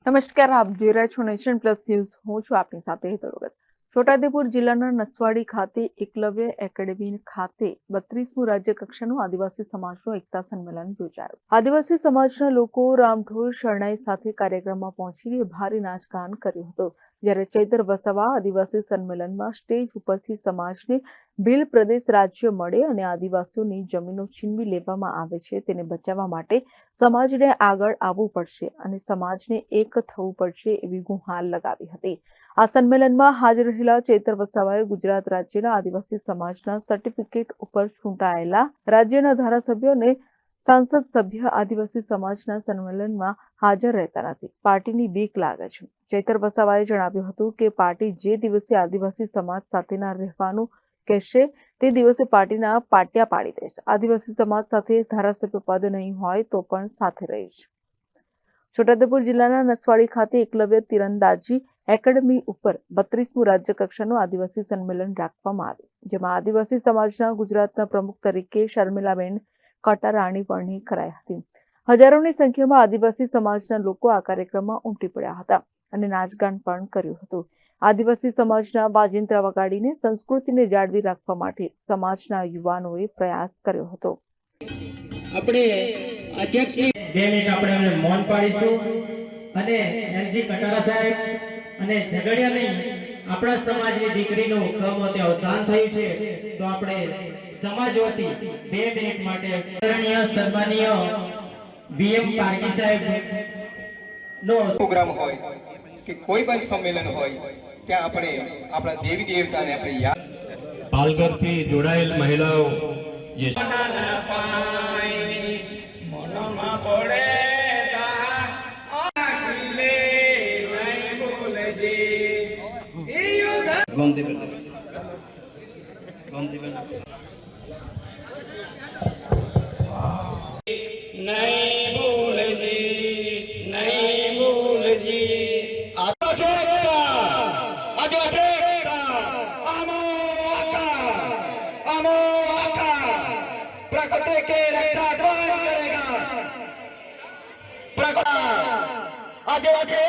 નમસ્કાર, આપ જોઈ રહ્યા છો નેશન પ્લસ ન્યૂઝ. હું છું આપની સાથે હેતલ. છોટાઉદેપુર જિલ્લાના નસવાડી ખાતે એકલવ્ય એકેડમી ખાતે 32મું રાજ્ય કક્ષાનું આદિવાસી સમાજનું એકતા સંમેલન યોજાયું. આદિવાસી સમાજના લોકો રામઢોલ શરણાઈ સાથે કાર્યક્રમમાં પહોંચી ભારે નાચગાન કર્યું હતું. જ્યારે ચૈતર વસાવા આદિવાસી સંમેલનમાં સ્ટેજ ઉપરથી સમાજને ભીલ પ્રદેશ રાજ્ય મળે અને આદિવાસીઓની જમીનો છીનવી લેવામાં આવે છે તેને બચાવવા માટે સમાજને આગળ આવવું પડશે અને સમાજને એક થવું પડશે એવી ગુહાર લગાવી હતી. આ સંમેલનમાં હાજર રહેલા ચૈતર વસાવાએ ગુજરાત રાજ્યના આદિવાસી સમાજના સર્ટિફિકેટ ઉપર ચૂંટાયેલા રાજ્યના ધારાસભ્યો અને સાંસદ સભ્ય આદિવાસી સમાજના સંમેલનમાં હાજર રહેતા નથી, પાર્ટીની બીક લાગે છે. ચૈતર વસાવાએ જણાવ્યું હતું કે પાર્ટી જે દિવસે આદિવાસી સમાજ સાથેના રહેવાનું કહેશે તે દિવસે પાર્ટીના પાટિયા પાડી દેશે. આદિવાસી સમાજ સાથે ધારાસભ્ય પદ નહીં હોય તો પણ સાથે રહીશ. છોટાઉદેપુર જિલ્લાના નસવાડી ખાતે એકલવ્ય તીરંદાજી એકેડમી ઉપર 32મું રાજ્ય કક્ષાનું આદિવાસી સંમેલન રાખવામાં આવ્યું, જેમાં આદિવાસી સમાજના ગુજરાતના પ્રમુખ તરીકે શર્મિલાબેન કટારાણી વરણી કરાઈ હતી. હજારોની સંખ્યામાં આદિવાસી સમાજના લોકો આ કાર્યક્રમમાં ઉમટી પડ્યા હતા અને નાચગાન પણ કર્યું હતું. આદિવાસી સમાજના વાજિંત્રા વગાડીને સંસ્કૃતિને જાળવી રાખવા માટે સમાજના યુવાનોએ પ્રયાસ કર્યો હતો. આપણે અધ્યક્ષની 2 મિનિટ આપણે એમને મૌન પાડીશું અને એનજી કટારા સાહેબ અને ઝઘડિયા નહીં આપણા સમાજની દીકરીનું કમોતે અવસાન થયું છે તો આપણે સમાજ વતી 2 મિનિટ માટે આદરણીય સન્માનીય વીએમ પારકી સાહેબ નો પ્રોગ્રામ હોય કે કોઈ પણ સંમેલન હોય ત્યાં આપણે આપણા દેવી દેવતાને આપણે યાદ પાલઘરથી જોડાયેલ મહિલાઓ જે प्रकृति के रक्षा कौन करेगा? प्रकृति आदिवासी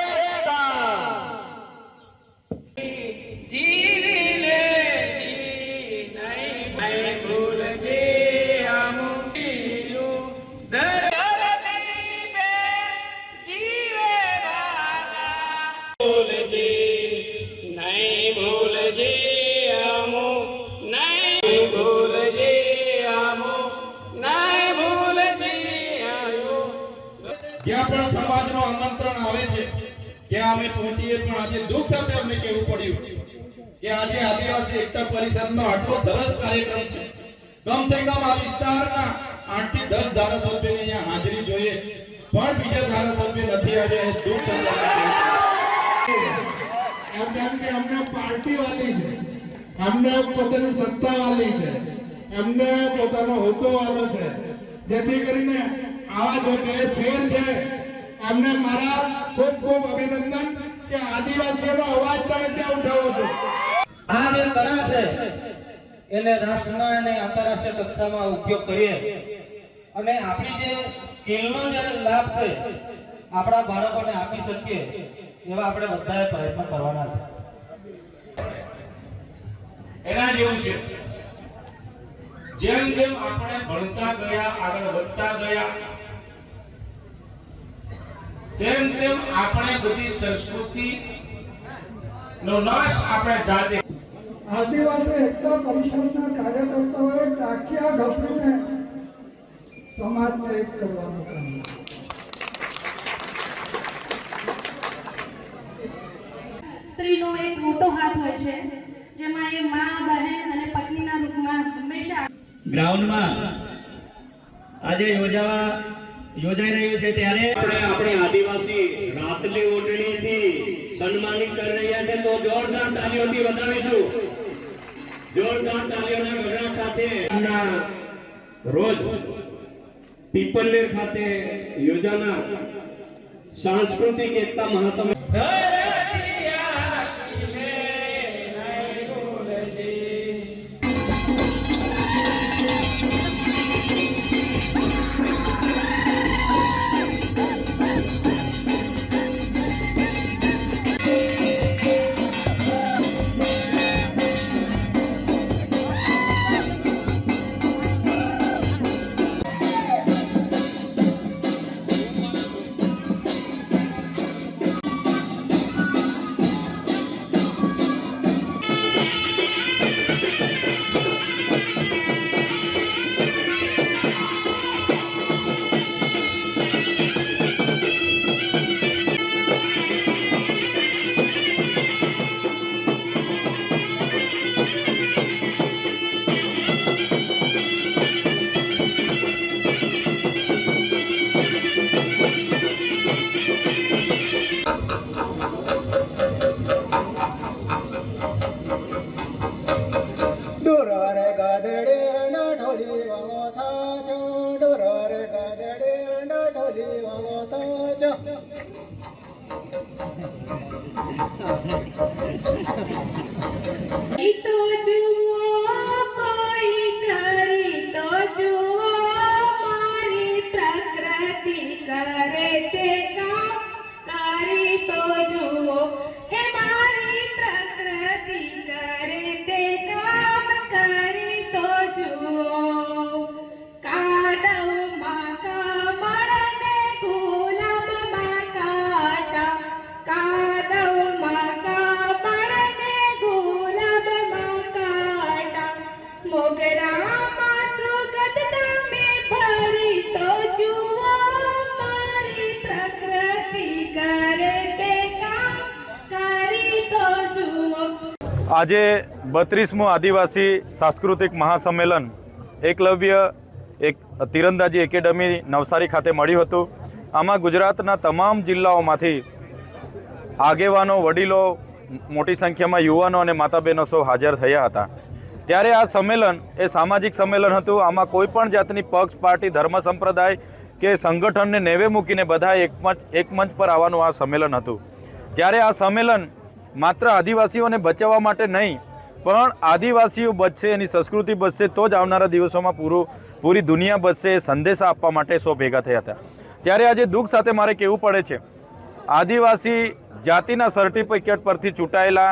जीवी ले नहीं मैं भूल जे हम धरती पे जीवे वाला भूल जे नहीं भूल जे हम नहीं भूल जे જ્યાં પણ સમાજનો આમંત્રણ આવે છે ત્યાં અમે પહોંચીએ, પણ આજે દુઃખ સાથે અમને કહેવું પડ્યું કે આજે આદિવાસી એકતા પરિષદનો આટલો સરસ કાર્યક્રમ છે. કમસે કમ આ વિસ્તારના 8 થી 10 ધારાસભ્યોની અહીંયા હાજરી જોઈએ, પણ બીજા ધારાસભ્ય નથી. આજે દુઃખ સાથે કેમ કે અમને પાર્ટી વાળી છે, અમને પોતાની સત્તા વાળી છે, અમને પોતાનો હોદ્દો વાળો છે, જેથી કરીને આવા જે બે શેર છે અમને મારા ખૂબ ખૂબ અભિનંદન કે આદિવાસીઓનો અવાજ તમે ત્યાં ઉઠાવો છો. આ જે કળા છે એને રાષ્ટ્રના અને આંતરરાષ્ટ્રીય કક્ષામાં ઉપયોગ કરીએ અને આપણી જે સ્કિલનો જે લાભ છે આપણા બાળકોને આપી શકીએ એવા આપણે બધાએ પ્રયત્ન કરવાના છે. એના જેવું છે. જેમ જેમ આપણે ભણતા ગયા, આગળ વધતા ગયા, તેમ તેમ આપણે બધી સંસ્કૃતિ નો નાશ આપણે જાતે. આદિવાસી એકતા પરિષદના કાર્યકર્તાઓએ ટાંકિયા ઘસીને સમાજને એક કરવાનું કામ. સ્ત્રીનો એક મોટો હાથ હોય છે જેમાં એ માં, બહેન અને પત્નીના રૂપમાં હંમેશા ગ્રાઉન્ડમાં આજે યોજાઈ રહ્યું છે ત્યારે આપણે આદિવાસી રાતલી ઓટણીથી સન્માનિત કરી રહ્યા છે, તો જોરદાર તાલીઓથી વધાવીશું. જોરદાર તાલીઓના ગગડા સાથે રોજ પીપલનેર ખાતે યોજાનાર સાંસ્કૃતિક એકતા મહાસંમેલન ઢોલી વાળો થાજો ડોરો રે ગાદડે ઢોલી વાળો થાજો તો જુઓ કોઈ કરી તો જુઓ મારી પ્રકૃતિ કરે તે કામ કરી તો જુઓ હે મારી પ્રકૃતિ કરે તે કામ કરી તો જુઓ કાદવમાં કમળને ગુલાબમાં કાંટા કાદવમાં કમળને ગુલાબમાં કાંટા મોગરામાં સુગંધ તમે ભરી તો જુઓ મારી પ્રકૃતિ કરે તે કામ કરી તો જુઓ. આજે 32મું આદિવાસી સાંસ્કૃતિક મહાસંમેલન એકલવ્ય એક તીરંદાજી એકેડમી નવસારી ખાતે મળ્યું હતું. આમાં ગુજરાતના તમામ જિલ્લાઓમાંથી આગેવાનો, વડીલો, મોટી સંખ્યામાં યુવાનો અને માતા બહેનો સૌ હાજર થયા હતા. ત્યારે આ સંમેલન એ સામાજિક સંમેલન હતું. આમાં કોઈ પણ જાતની પક્ષ, પાર્ટી, ધર્મ, સંપ્રદાય કે સંગઠનને નેવે મૂકીને બધા એક મંચ પર આવવાનું આ સંમેલન હતું. ત્યારે આ સંમેલન માત્ર આદિવાસીઓને બચાવવા માટે નહીં, પણ આદિવાસીઓ બચશે, એની સંસ્કૃતિ બચશે તો જ આવનારા દિવસોમાં પૂરી દુનિયા બચશે એ સંદેશા આપવા માટે સૌ ભેગા થયા હતા. ત્યારે આજે દુઃખ સાથે મારે કહેવું પડે છે, આદિવાસી જાતિના સર્ટિફિકેટ પરથી ચૂંટાયેલા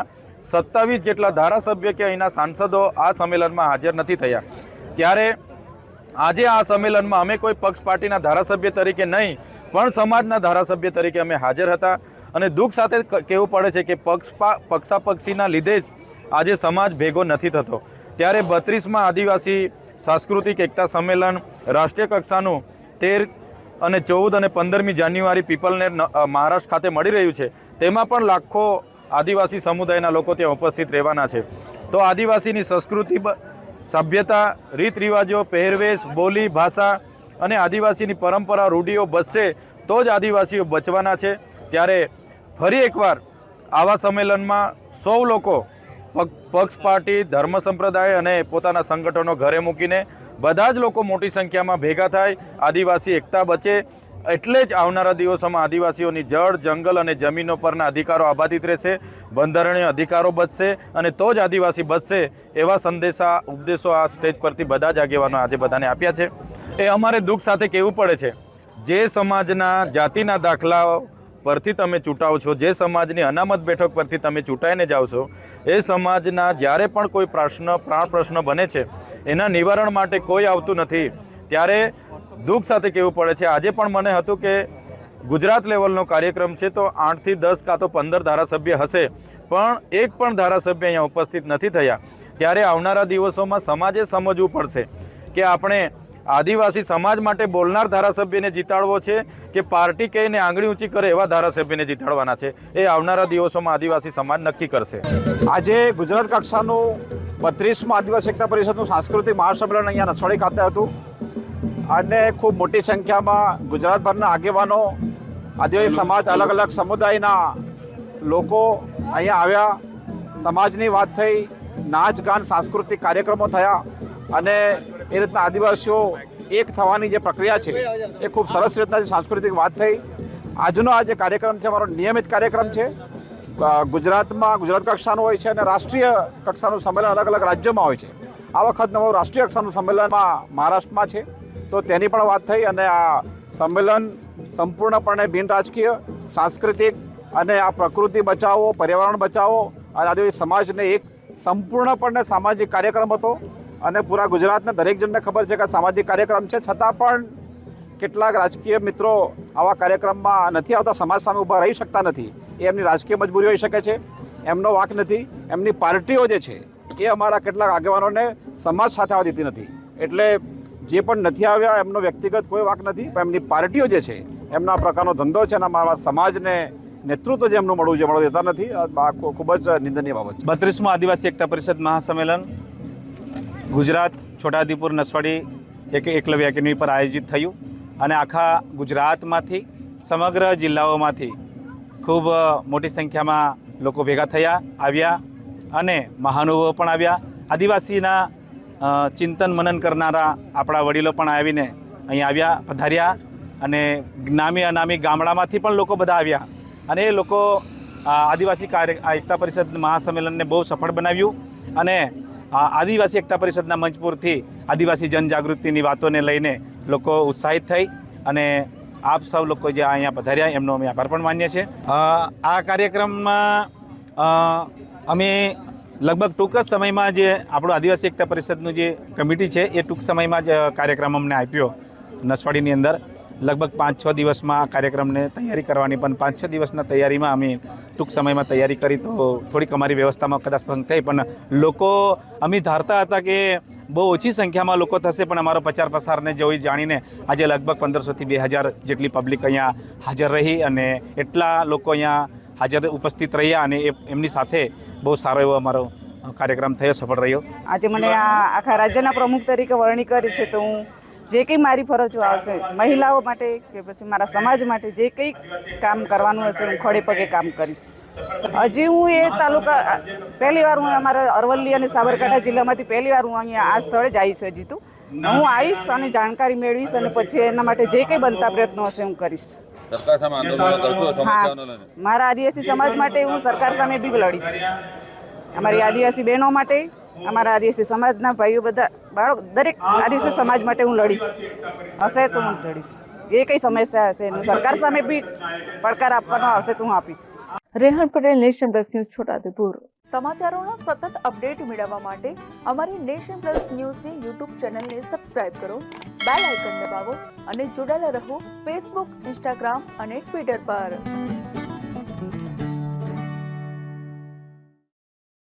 27 જેટલા ધારાસભ્ય કે અહીંના સાંસદો આ સંમેલનમાં હાજર નથી થયા. ત્યારે આજે આ સંમેલનમાં અમે કોઈ પક્ષ પાર્ટીના ધારાસભ્ય તરીકે નહીં, પણ સમાજના ધારાસભ્ય તરીકે અમે હાજર હતા. અને દુઃખ સાથે કહેવું પડે છે કે પક્ષાપક્ષીના લીધે જ આજે સમાજ ભેગો નથી થતો. ત્યારે 32માં આદિવાસી સાંસ્કૃતિક એકતા સંમેલન રાષ્ટ્રીય કક્ષાનું 13 અને 14 અને 15મી જાન્યુઆરી પીપલનેર મહારાષ્ટ્ર ખાતે મળી રહ્યું છે. તેમાં પણ લાખો આદિવાસી સમુદાયના લોકો ત્યાં ઉપસ્થિત રહેવાના છે. તો આદિવાસીની સંસ્કૃતિ, સભ્યતા, રીત રિવાજો, પહેરવેશ, બોલી, ભાષા અને આદિવાસીની પરંપરા, રૂઢિઓ બચશે તો જ આદિવાસીઓ બચવાના છે. ત્યારે ફરી એકવાર આવા સંમેલનમાં સૌ લોકો પક્ષ, પાર્ટી, ધર્મ, સંપ્રદાય અને પોતાના સંગઠનો ઘરે મૂકીને બધા જ લોકો મોટી સંખ્યામાં ભેગા થાય, આદિવાસી એકતા બચે. એટલે જ આવનારા દિવસોમાં આદિવાસીઓની જળ, જંગલ અને જમીનો પરના અધિકારો આબાદિત રહેશે, બંધારણીય અધિકારો બચશે અને તો જ આદિવાસી બચશે. એવા સંદેશા, ઉપદેશો આ સ્ટેજ પરથી બધા જ આગેવાનો આજે બધાને આપ્યા છે. એ અમારે દુઃખ સાથે કહેવું પડે છે, જે સમાજના જાતિના દાખલાઓ પરથી તમે ચૂંટાવો છો, જે સમાજની અનામત બેઠક પરથી તમે ચૂંટાઈને જાઓ છો, એ સમાજના જ્યારે પણ કોઈ પ્રાણ પ્રશ્ન બને છે એના નિવારણ માટે કોઈ આવતું નથી. ત્યારે દુઃખ સાથે કહેવું પડે છે, આજે પણ મને હતું કે ગુજરાત લેવલનો કાર્યક્રમ છે તો 8 થી 10 કાં તો 15 ધારાસભ્ય હશે, પણ એક પણ ધારાસભ્ય અહીંયા ઉપસ્થિત નથી થયા. ત્યારે આવનારા દિવસોમાં સમાજે સમજવું પડશે કે આપણે આદિવાસી સમાજ માટે બોલનાર ધારાસભ્યને જીતાડવો છે કે પાર્ટી કહીને આંગળી ઊંચી કરે એવા ધારાસભ્યને જીતાડવાના છે. એ આવનારા દિવસોમાં આદિવાસી સમાજ નક્કી કરશે. આજે ગુજરાત કક્ષાનું 32મા આદિવાસી એકતા પરિષદનું સાંસ્કૃતિક મહાસંમેલન અહીંયા નસવાડી ખાતે હતું અને ખૂબ મોટી સંખ્યામાં ગુજરાતભરના આગેવાનો, આદિવાસી સમાજ, અલગ અલગ સમુદાયના લોકો અહીંયા આવ્યા. સમાજની વાત થઈ, નાચ ગાન, સાંસ્કૃતિક કાર્યક્રમો થયા અને એ રીતના આદિવાસીઓ એક થવાની જે પ્રક્રિયા છે એ ખૂબ સરસ રીતના સાંસ્કૃતિક વાત થઈ. આજનો આ જે કાર્યક્રમ છે મારો નિયમિત કાર્યક્રમ છે. ગુજરાતમાં ગુજરાત કક્ષાનું હોય છે અને રાષ્ટ્રીય કક્ષાનું સંમેલન અલગ અલગ રાજ્યોમાં હોય છે. આ વખત નવું રાષ્ટ્રીય કક્ષાનું સંમેલનમાં મહારાષ્ટ્રમાં છે તો તેની પણ વાત થઈ. અને આ સંમેલન સંપૂર્ણપણે બિન રાજકીય, સાંસ્કૃતિક અને આ પ્રકૃતિ બચાવો, પર્યાવરણ બચાવો અને આદિવાસી સમાજને એક સંપૂર્ણપણે સામાજિક કાર્યક્રમ હતો. અને પૂરા ગુજરાતના દરેક જણને ખબર છે કે સામાજિક કાર્યક્રમ છે, છતાં પણ કેટલાક રાજકીય મિત્રો આવા કાર્યક્રમમાં નથી આવતા, સમાજ સામે ઊભા રહી શકતા નથી. એ એમની રાજકીય મજબૂરી હોઈ શકે છે, એમનો વાંક નથી. એમની પાર્ટીઓ જે છે એ અમારા કેટલાક આગેવાનોને સમાજ સાથે આવવા દેતી નથી. એટલે જે પણ નથી આવ્યા એમનો વ્યક્તિગત કોઈ વાંક નથી, પણ એમની પાર્ટીઓ જે છે એમના પ્રકારનો ધંધો છે અને અમારા સમાજને નેતૃત્વ જે એમનું મળવું મળવા દેતા નથી. આ ખૂબ જ નિંદનીય બાબત છે. 32મું આદિવાસી એકતા પરિષદ મહાસંમેલન ગુજરાત છોટાઉદેપુર નસવાડી એકલવ્ય એકેડમી પર આયોજિત થયું અને આખા ગુજરાતમાંથી, સમગ્ર જિલ્લાઓમાંથી ખૂબ મોટી સંખ્યામાં લોકો ભેગા થયા, આવ્યા અને મહાનુભાવો પણ આવ્યા. આદિવાસીના ચિંતન મનન કરનારા આપણા વડીલો પણ આવીને અહીં આવ્યા, પધાર્યા અને નામી અનામી ગામડામાંથી પણ લોકો બધા આવ્યા અને એ લોકો આદિવાસી એકતા પરિષદ મહાસંમેલનને બહુ સફળ બનાવ્યું અને આદિવાસી એકતા પરિષદના મંચપુરથી આદિવાસી જનજાગૃતિની વાતોને લઈને લોકો ઉત્સાહિત થઈ અને આપ સૌ લોકો જે અહીંયા પધાર્યા એમનો અમે આભાર પણ માનીએ છીએ. આ કાર્યક્રમમાં અમે લગભગ ટૂંક જ સમયમાં જે આપણું આદિવાસી એકતા પરિષદનું જે કમિટી છે એ ટૂંક સમયમાં જ કાર્યક્રમ અમને આપ્યો નસવાડીની અંદર. લગભગ 5-6 દિવસમાં આ કાર્યક્રમને તૈયારી કરવાની, પણ 5-6 દિવસના તૈયારીમાં અમે ટૂંક સમયમાં તૈયારી કરી તો થોડીક અમારી વ્યવસ્થામાં કદાચ ભંગ થઈ, પણ લોકો અમે ધારતા હતા કે બહુ ઓછી સંખ્યામાં લોકો થશે, પણ અમારો પ્રચાર પ્રસારને જોઈ જાણીને આજે લગભગ 1500 થી 2000 જેટલી પબ્લિક અહીંયા હાજર રહી અને એટલા લોકો અહીંયા હાજર ઉપસ્થિત રહ્યા અને એમની સાથે બહુ સારો એવો અમારો કાર્યક્રમ થયો, સફળ રહ્યો. આજે મને આ આખા રાજ્યના પ્રમુખ તરીકે વરણી કરી છે, તો હું જે કંઈ મારી ફરજો આવશે મહિલાઓ માટે કે પછી મારા સમાજ માટે જે કંઈ કામ કરવાનું હશે હું ખડે પગે કામ કરીશ. હજી હું એ તાલુકા પહેલી વાર હું અમારા અરવલ્લી અને સાબરકાંઠા જિલ્લામાંથી પહેલી વાર હું અહીંયા આ સ્થળે જ આવી છું. હજી તો હું આવીશ અને જાણકારી મેળવીશ અને પછી એના માટે જે કંઈ બનતા પ્રયત્નો હશે હું કરીશ. હા, મારા આદિવાસી સમાજ માટે હું સરકાર સામે બી લડીશ. અમારી આદિવાસી બહેનો માટે, અમારા આદિવાસી સમાજના ભાઈઓ બધા બાળકો દરેક આદિવાસી સમાજ માટે હું લડીશ. હશે તો હું લડીશ. જે કંઈ સમસ્યા હશે એનું સરકાર સામે બી પડકાર આપવાનો આવશે તો હું આપીશ. Rehan Patel, nation plus news, Chhota Udepur. સમાચારોના સતત અપડેટ મેળવવા માટે અમારી નેશન પ્લસ ન્યૂઝની યુટ્યુબ ચેનલને સબસ્ક્રાઇબ કરો, બેલ આઇકન દબાવો અને જોડાયેલા રહો ફેસબુક, ઇન્સ્ટાગ્રામ અને ટ્વિટર પર.